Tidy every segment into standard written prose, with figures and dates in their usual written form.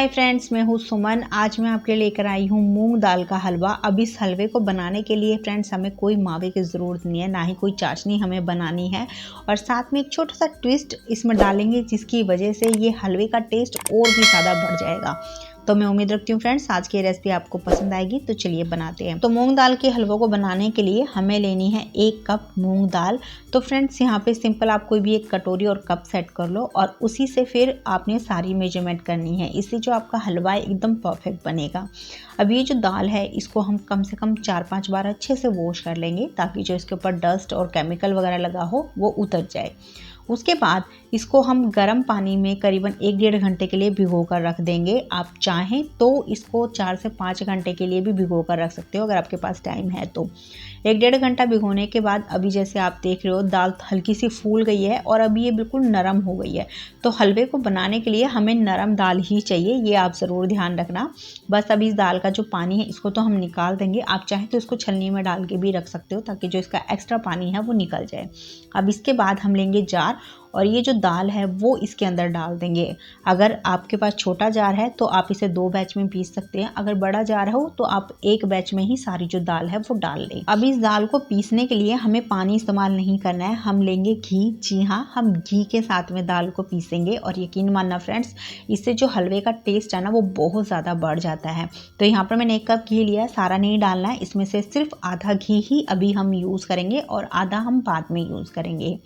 Hi friends, मैं हूँ सुमन। आज मैं आपके लिए लेकर आई हूँ मूंग दाल का हलवा। अब इस हलवे को बनाने के लिए फ्रेंड्स हमें कोई मावे की ज़रूरत नहीं है, ना ही कोई चाशनी हमें बनानी है। और साथ में एक छोटा सा ट्विस्ट इसमें डालेंगे जिसकी वजह से ये हलवे का टेस्ट और भी ज़्यादा बढ़ जाएगा। तो मैं उम्मीद रखती हूँ फ्रेंड्स आज की रेसिपी आपको पसंद आएगी। तो चलिए बनाते हैं। तो मूंग दाल के हलवे को बनाने के लिए हमें लेनी है 1 कप मूंग दाल। तो फ्रेंड्स यहाँ पे सिंपल आप कोई भी एक कटोरी और कप सेट कर लो और उसी से फिर आपने सारी मेजरमेंट करनी है। इससे जो आपका हलवा है एकदम परफेक्ट बनेगा। अब ये जो दाल है इसको हम कम से कम 4-5 बार अच्छे से वॉश कर लेंगे ताकि जो इसके ऊपर डस्ट और केमिकल वगैरह लगा हो वो उतर जाए। उसके बाद इसको हम गर्म पानी में करीबन 1-1.5 घंटे के लिए भिगो कर रख देंगे। आप चाहें तो इसको 4 से 5 घंटे के लिए भी भिगो कर रख सकते हो अगर आपके पास टाइम है तो। 1-1.5 घंटा भिगोने के बाद अभी जैसे आप देख रहे हो दाल हल्की सी फूल गई है और अभी ये बिल्कुल नरम हो गई है। तो हलवे को बनाने के लिए हमें नरम दाल ही चाहिए, ये आप ज़रूर ध्यान रखना। बस अभी इस दाल का जो पानी है इसको तो हम निकाल देंगे। आप चाहें तो इसको छलनी में डाल के भी रख सकते हो ताकि जो इसका एक्स्ट्रा पानी है वो निकल जाए। अब इसके बाद हम लेंगे जार और ये जो दाल है वो इसके अंदर डाल देंगे। अगर आपके पास छोटा जार है तो आप इसे 2 बैच में पीस सकते हैं। अगर बड़ा जार हो तो आप 1 बैच में ही सारी जो दाल है वो डाल लें। अब इस दाल को पीसने के लिए हमें पानी इस्तेमाल नहीं करना है, हम लेंगे घी। जी हाँ, हम घी के साथ में दाल को पीसेंगे और यकीन मानना फ्रेंड्स इससे जो हलवे का टेस्ट है ना वो बहुत ज़्यादा बढ़ जाता है। तो यहाँ पर मैंने 1 कप घी लिया है, सारा नहीं डालना है। इसमें से सिर्फ आधा घी ही अभी हम यूज़ करेंगे और आधा हम बाद में यूज़ करेंगे।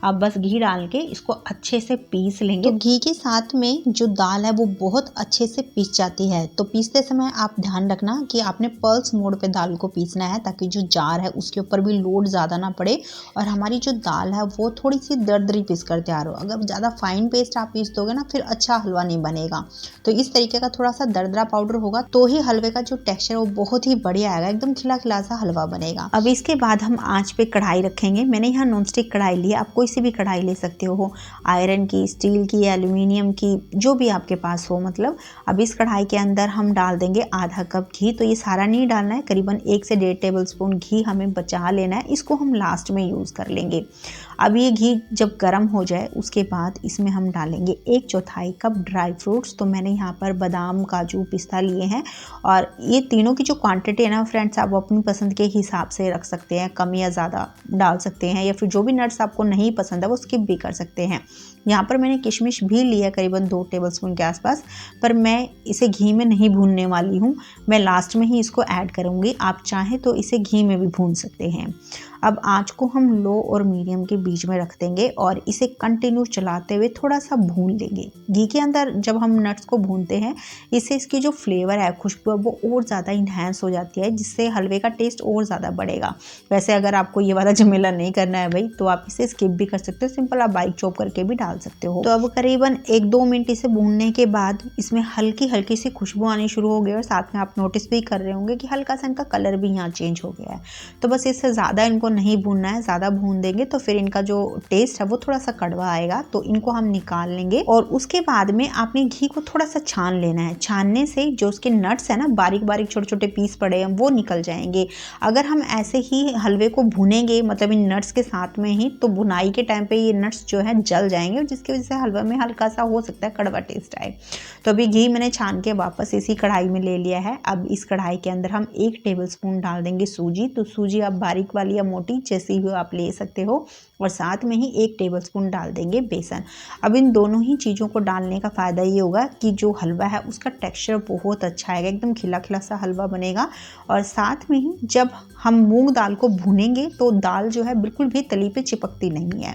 अब बस घी डाल के इसको अच्छे से पीस लेंगे। तो घी के साथ में जो दाल है वो बहुत अच्छे से पीस जाती है। तो पीसते समय आप ध्यान रखना कि आपने पल्स मोड पे दाल को पीसना है ताकि जो जार है उसके ऊपर भी लोड ज़्यादा ना पड़े और हमारी जो दाल है वो थोड़ी सी दरदरी पीस कर तैयार हो। अगर ज़्यादा फाइन पेस्ट आप पीस दोगे ना फिर अच्छा हलवा नहीं बनेगा। तो इस तरीके का थोड़ा सा दरदरा पाउडर होगा तो ही हलवे का जो टेक्स्चर है वो बहुत ही बढ़िया आएगा, एकदम खिला खिला सा हलवा बनेगा। अब इसके बाद हम आँच पे कढ़ाई रखेंगे। मैंने यहाँ नॉन स्टिक कढ़ाई ली है, आप कोई सी भी कढ़ाई ले सकते हो, आयरन की, स्टील की, एल्यूमिनियम की, जो भी आपके पास हो मतलब। अब इस कढ़ाई के अंदर हम डाल देंगे आधा कप घी। तो ये सारा नहीं डालना है, करीबन 1 से 1.5 टेबल स्पून घी हमें बचा लेना है, इसको हम लास्ट में यूज़ कर लेंगे। अब ये घी जब गर्म हो जाए उसके बाद इसमें हम डालेंगे 1/4 कप ड्राई फ्रूट्स। तो मैंने यहाँ पर बादाम, काजू, पिस्ता लिए हैं और ये तीनों की जो क्वांटिटी है ना फ्रेंड्स आप अपनी पसंद के हिसाब से रख सकते हैं, कम या ज़्यादा डाल सकते हैं या फिर जो भी नट्स आपको नहीं पसंद है वो स्किप भी कर सकते हैं। यहाँ पर मैंने किशमिश भी लिया करीबन 2 टेबलस्पून के आसपास, पर मैं इसे घी में नहीं भूनने वाली हूँ, मैं लास्ट में ही इसको ऐड करूँगी। आप चाहें तो इसे घी में भी भून सकते हैं। अब आँच को हम लो और मीडियम के बीच में रख देंगे और इसे कंटिन्यू चलाते हुए थोड़ा सा भून लेंगे। घी के अंदर जब हम नट्स को भूनते हैं इससे इसकी जो फ्लेवर है, खुशबू है, वो और ज़्यादा इन्हेंस हो जाती है जिससे हलवे का टेस्ट और ज़्यादा बढ़ेगा। वैसे अगर आपको ये वाला झमेला नहीं करना है भाई तो आप इसे स्किप भी कर सकते हो, सिंपल आप बारीक चॉप करके भी डाल सकते हो। तो अब करीबन 1-2 मिनट इसे भूनने के बाद इसमें हल्की हल्की सी खुशबू आनी शुरू हो गई और साथ में आप नोटिस भी कर रहे होंगे कि हल्का सा इनका कलर भी यहाँ चेंज हो गया है। तो बस इससे ज़्यादा इनको नहीं भूनना है, ज़्यादा भून देंगे तो फिर इनका जो टेस्ट है वो थोड़ा सा कड़वा आएगा। तो इनको हम निकाल लेंगे और उसके बाद में आपने घी को थोड़ा सा छान लेना है। छानने से जो उसके नट्स है ना बारीक बारीक छोटे छोटे पीस पड़े हैं वो निकल जाएंगे। अगर हम ऐसे ही हलवे को भूनेंगे मतलब इन नट्स के साथ में ही तो भुनाई के टाइम पे ये नट्स जो है जल जाएंगे और जिसकी वजह से हलवा में हल्का सा हो सकता है कड़वा टेस्ट आए। तो अभी घी मैंने छान के वापस इसी कढ़ाई में ले लिया है। अब इस कढ़ाई के अंदर हम 1 टेबलस्पून डाल देंगे सूजी। तो सूजी आप बारीक वाली या मोटी जैसी भी आप ले सकते हो और साथ में ही 1 टेबलस्पून डाल देंगे बेसन। अब इन दोनों ही चीज़ों को डालने का फ़ायदा ये होगा कि जो हलवा है उसका टेक्सचर बहुत अच्छा आएगा, एकदम खिला खिला सा हलवा बनेगा। और साथ में ही जब हम मूंग दाल को भूनेंगे तो दाल जो है बिल्कुल भी तली पे चिपकती नहीं है।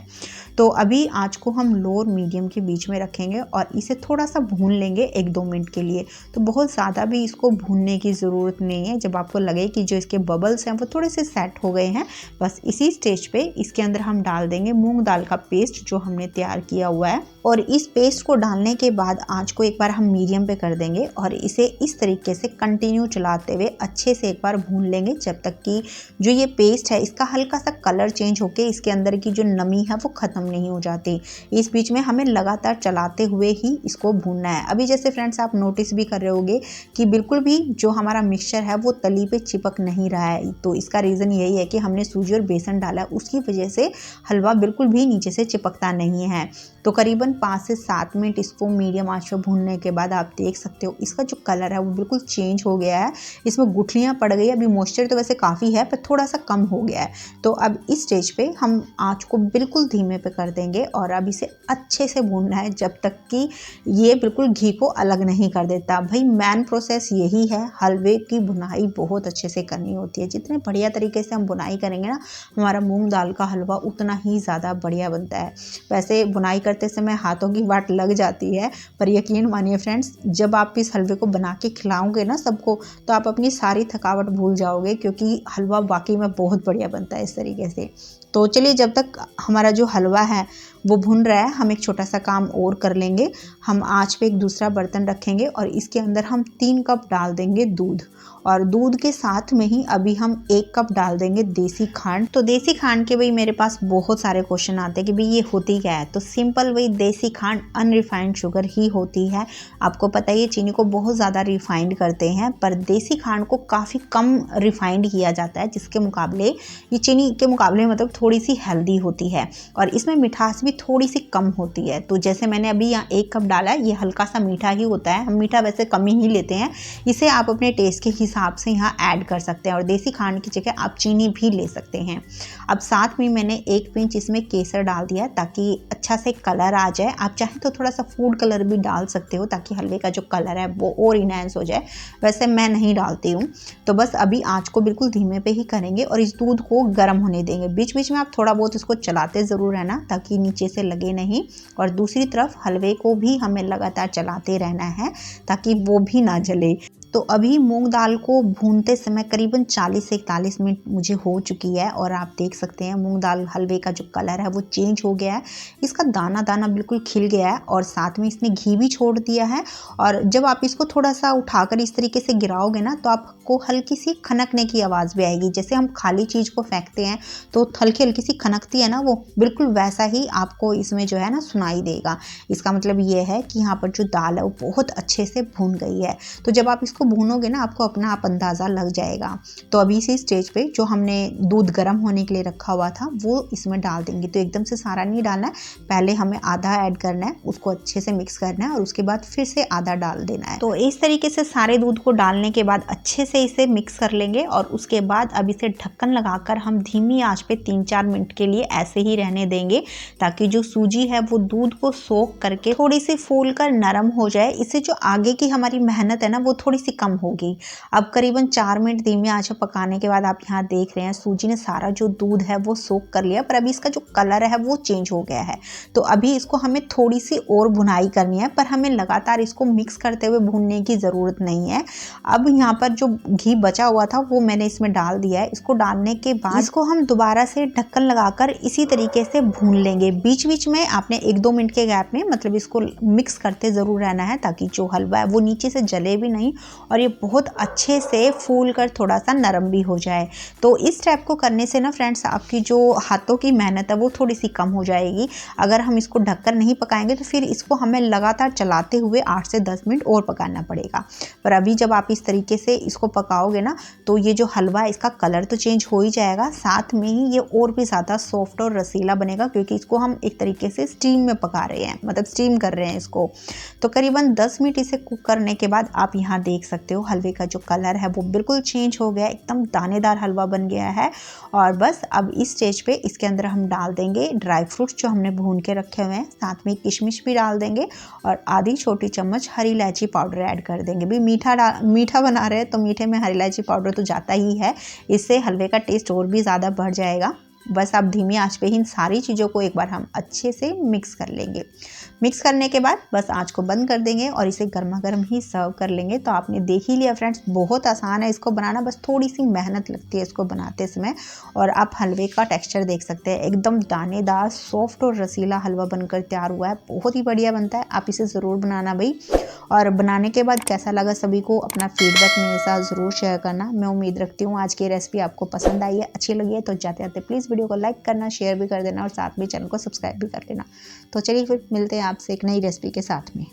तो अभी आँच को हम लो और मीडियम के बीच में रखेंगे और इसे थोड़ा सा भून लेंगे 1-2 मिनट के लिए। तो बहुत ज़्यादा भी इसको भूनने की ज़रूरत नहीं है। जब आपको लगे कि जो इसके बबल्स हैं वो थोड़े से सेट हो गए हैं, बस इसी स्टेज पे इसके अंदर हम डाल देंगे मूंग दाल का पेस्ट जो हमने तैयार किया हुआ है। और इस पेस्ट को डालने के बाद आँच को एक बार हम मीडियम पे कर देंगे और इसे इस तरीके से कंटिन्यू चलाते हुए अच्छे से एक बार भून लेंगे जब तक कि जो ये पेस्ट है इसका हल्का सा कलर चेंज होके इसके अंदर की जो नमी है वो खत्म ख़त्म नहीं हो जाती। इस बीच में हमें लगातार चलाते हुए ही इसको भूनना है। अभी जैसे फ्रेंड्स आप नोटिस भी कर रहे होंगे कि बिल्कुल भी जो हमारा मिक्सचर है वो तली पे चिपक नहीं रहा है। तो इसका रीज़न यही है कि हमने सूजी और बेसन डाला, उसकी वजह से हलवा बिल्कुल भी नीचे से चिपकता नहीं है। तो करीबन 5 से 7 मिनट इसको मीडियम आंच पर भूनने के बाद आप देख सकते हो इसका जो कलर है वो बिल्कुल चेंज हो गया है। इसमें गुठलियाँ पड़ गई है। अभी मॉइस्चर तो वैसे काफ़ी है पर थोड़ा सा कम हो गया है। तो अब इस स्टेज पे हम आंच को बिल्कुल धीमे पे कर देंगे और अब इसे अच्छे से भूनना है जब तक कि ये बिल्कुल घी को अलग नहीं कर देता। भाई मेन प्रोसेस यही है, हलवे की बुनाई बहुत अच्छे से करनी होती है। जितने बढ़िया तरीके से हम बुनाई करेंगे ना, हमारा मूंग दाल का हलवा उतना ही ज़्यादा बढ़िया बनता है। वैसे बुनाई करते समय हाथों की वाट लग जाती है, पर यकीन मानिए फ्रेंड्स, जब आप इस हलवे को बना के खिलाओगे ना सबको, तो आप अपनी सारी थकावट भूल जाओगे, क्योंकि हलवा वाकई में बहुत बढ़िया बनता है इस तरीके से। तो चलिए, जब तक हमारा जो हलवा है वो भुन रहा है, हम एक छोटा सा काम और कर लेंगे। हम आंच पे एक दूसरा बर्तन रखेंगे और इसके अंदर हम 3 कप डाल देंगे दूध, और दूध के साथ में ही अभी हम 1 कप डाल देंगे देसी खांड। तो देसी खांड के भाई मेरे पास बहुत सारे क्वेश्चन आते हैं कि भाई ये होती क्या है। तो सिंपल वही देसी खांड अनरिफाइंड शुगर ही होती है। आपको पता है ये चीनी को बहुत ज़्यादा रिफाइंड करते हैं, पर देसी खांड को काफ़ी कम रिफाइंड किया जाता है, जिसके मुकाबले ये चीनी के मुकाबले मतलब थोड़ी सी हेल्दी होती है और इसमें मिठास भी थोड़ी सी कम होती है। तो जैसे मैंने अभी यहाँ 1 कप डाला है, ये हल्का सा मीठा ही होता है। हम मीठा वैसे कम ही लेते हैं, इसे आप अपने टेस्ट के हिसाब से यहाँ ऐड कर सकते हैं और देसी खांड की जगह आप चीनी भी ले सकते हैं। अब साथ में मैंने 1 पिंच इसमें केसर डाल दिया ताकि अच्छा से कलर आ जाए। आप चाहें तो थोड़ा सा फूड कलर भी डाल सकते हो ताकि हलवे का जो कलर है वो और इनहेंस हो जाए, वैसे मैं नहीं डालती हूँ। तो बस अभी आँच को बिल्कुल धीमे पे ही करेंगे और इस दूध को गर्म होने देंगे। बीच बीच में आप थोड़ा बहुत इसको चलाते ज़रूर रहना ताकि नीचे से लगे नहीं, और दूसरी तरफ हलवे को भी हमें लगातार चलाते रहना है ताकि वो भी ना जले। तो अभी मूंग दाल को भूनते समय करीबन 40 से 41 मिनट मुझे हो चुकी है और आप देख सकते हैं मूंग दाल हलवे का जो कलर है वो चेंज हो गया है। इसका दाना दाना बिल्कुल खिल गया है और साथ में इसने घी भी छोड़ दिया है। और जब आप इसको थोड़ा सा उठाकर इस तरीके से गिराओगे ना, तो आपको हल्की सी खनकने की आवाज़ भी आएगी। जैसे हम खाली चीज़ को फेंकते हैं तो हल्की हल्की सी खनकती है ना, वो बिल्कुल वैसा ही आपको इसमें जो है ना सुनाई देगा। इसका मतलब ये है कि यहाँ पर जो दाल है वो बहुत अच्छे से भून गई है। तो जब आप इसको भूनोगे ना, आपको अपना आप अंदाज़ा लग जाएगा। तो अभी इसी स्टेज पे जो हमने दूध गर्म होने के लिए रखा हुआ था वो इसमें डाल देंगे। तो एकदम से सारा नहीं डालना है, पहले हमें आधा ऐड करना है, उसको अच्छे से मिक्स करना है और उसके बाद फिर से आधा डाल देना है। तो इस तरीके से सारे दूध को डालने के बाद अच्छे से इसे मिक्स कर लेंगे और उसके बाद अब इसे ढक्कन लगाकर हम धीमी आंच पे 3-4 मिनट के लिए ऐसे ही रहने देंगे ताकि जो सूजी है वो दूध को सोख करके थोड़ी सी फूल कर नरम हो जाए। इससे जो आगे की हमारी मेहनत है ना वो थोड़ी सी कम होगी। अब करीबन 4 मिनट धीमी आंच पर पकाने के बाद आप यहाँ देख रहे हैं सूजी ने सारा जो दूध है वो सोख कर लिया, पर अभी इसका जो कलर है वो चेंज हो गया है। तो अभी इसको हमें थोड़ी सी और भुनाई करनी है, पर हमें लगातार इसको मिक्स करते हुए भूनने की ज़रूरत नहीं है। अब यहाँ पर जो घी बचा हुआ था वो मैंने इसमें डाल दिया है। इसको डालने के बाद इसको हम दोबारा से ढक्कन लगाकर इसी तरीके से भून लेंगे। बीच बीच में आपने 1-2 मिनट के गैप में मतलब इसको मिक्स करते ज़रूर रहना है ताकि जो हलवा है वो नीचे से जले भी नहीं और ये बहुत अच्छे से फूल कर थोड़ा सा नरम भी हो जाए। तो इस स्टेप को करने से ना फ्रेंड्स, आपकी जो हाथों की मेहनत है वो थोड़ी सी कम हो जाएगी। अगर हम इसको ढककर नहीं पकाएंगे तो फिर इसको हमें लगातार चलाते हुए 8 से 10 मिनट और पकाना पड़ेगा। पर अभी जब आप इस तरीके से इसको पकाओगे ना, तो ये जो हलवा है इसका कलर तो चेंज हो ही जाएगा, साथ में ही ये और भी ज़्यादा सॉफ्ट और रसीला बनेगा, क्योंकि इसको हम एक तरीके से स्टीम में पका रहे हैं, मतलब स्टीम कर रहे हैं इसको। तो करीबन 10 मिनट इसे कुक करने के बाद आप यहाँ देख सकते हो हलवे का जो कलर है वो बिल्कुल चेंज हो गया, एकदम दानेदार हलवा बन गया है। और बस अब इस स्टेज पे इसके अंदर हम डाल देंगे ड्राई फ्रूट्स जो हमने भून के रखे हुए हैं, साथ में किशमिश भी डाल देंगे और आधी छोटी चम्मच हरी इलायची पाउडर ऐड कर देंगे। भी मीठा बना रहे हैं तो मीठे में हरी इलायची पाउडर तो जाता ही है, इससे हलवे का टेस्ट और भी ज़्यादा बढ़ जाएगा। बस आप धीमी आंच पे ही इन सारी चीज़ों को एक बार हम अच्छे से मिक्स कर लेंगे। मिक्स करने के बाद बस आंच को बंद कर देंगे और इसे गर्मा गर्म ही सर्व कर लेंगे। तो आपने देख ही लिया फ्रेंड्स, बहुत आसान है इसको बनाना, बस थोड़ी सी मेहनत लगती है इसको बनाते समय। और आप हलवे का टेक्सचर देख सकते हैं, एकदम दानेदार सॉफ्ट और रसीला हलवा बनकर तैयार हुआ है, बहुत ही बढ़िया बनता है। आप इसे ज़रूर बनाना भाई, और बनाने के बाद कैसा लगा सभी को अपना फीडबैक मेरे साथ ज़रूर शेयर करना। मैं उम्मीद रखती हूँ आज की रेसिपी आपको पसंद आई है, अच्छी लगी है। तो जाते जाते प्लीज़ वीडियो वीडियो को लाइक करना, शेयर भी कर देना और साथ में चैनल को सब्सक्राइब भी कर लेना। तो चलिए फिर मिलते हैं आपसे एक नई रेसिपी के साथ में।